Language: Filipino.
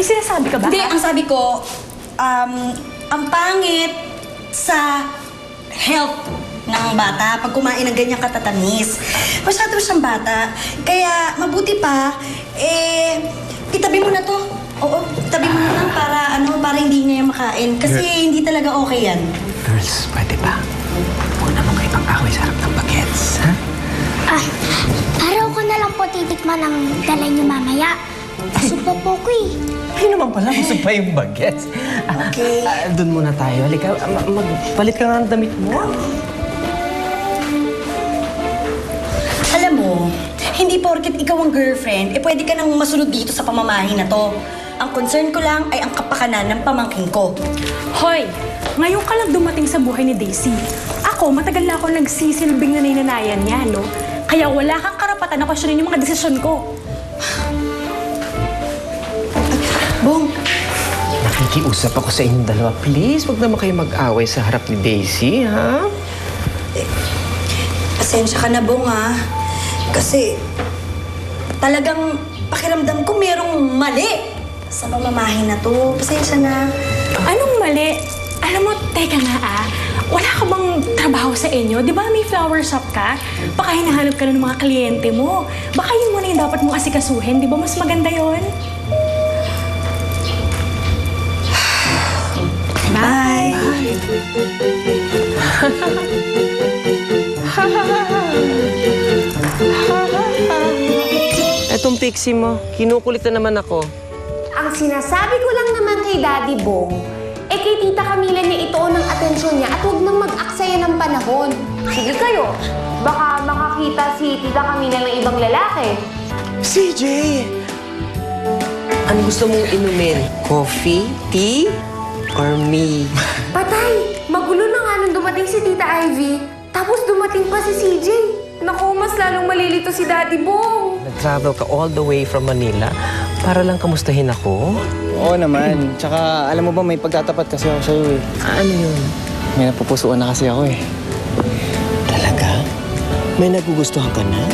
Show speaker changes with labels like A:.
A: May sinasabi ka ba?
B: Hindi, ang sabi ko, ang pangit sa health ng bata pag kumain ng ganyang katatamis. Masyado siyang bata. Kaya mabuti pa, itabi mo na to. Oo, itabi mo na lang para hindi niya makain. Kasi hindi talaga okay yan.
C: Girls, pwede ba? Huwag naman kayo pang-away sa harap ng bagets, ha?
D: Araw ko na lang po titikman ang dala niyo mamaya. Supo po ko eh.
C: Ay naman pala, gusto pa yung bagets.
B: Okay.
C: Doon muna tayo. Halika, magpalit ka nga ng damit mo.
B: Alam mo, hindi porket ikaw ang girlfriend, pwede ka nang masunod dito sa pamamahin na to. Ang concern ko lang ay ang kapakanan ng pamangkin ko.
A: Hoy, ngayon ka lang dumating sa buhay ni Daisy. Ako, matagal na ako nagsisilbing nanay-nanayan niya, no? Kaya wala kang karapatan na questionin yung mga desisyon ko.
B: Bong,
C: Nakikiusap ako sa inyong dalawa. Please, huwag naman kayo mag-away sa harap ni Daisy, ha?
B: pasensya ka na, Bong, ha? Kasi talagang pakiramdam ko merong mali sa pamamahin na to. Pasensya na.
A: Anong mali? Alam mo, teka nga wala ka bang trabaho sa inyo? Di ba may flower shop ka? Baka hinahanap ka na ng mga kliyente mo. Baka yun muna yung dapat mong asikasuhin. Di ba mas maganda yon?
B: Bye!
C: Etong pixie mo, kinukulit na naman ako.
E: Ang sinasabi ko lang naman kay Daddy Bong, kay Tita Camila niya ituon ng atensyon niya at huwag nang mag-aksaya ng panahon. Sige kayo, baka makakita si Tita Camila ng ibang lalaki.
C: CJ! Ano gusto mong inumin? Coffee, tea, or me?
E: Patay! Magulo na nga nung dumating si Tita Ivy, tapos dumating pa si CJ. Naku, mas lalong malilito si Daddy Bong.
C: Nag-travel ka all the way from Manila para lang kamustahin ako?
F: Oo naman. Tsaka alam mo ba, may pagtatapat kasi ako sa'yo eh.
C: Ano yun?
F: May napupusuan na kasi ako eh.
C: Talaga? May nagugustuhan ka na?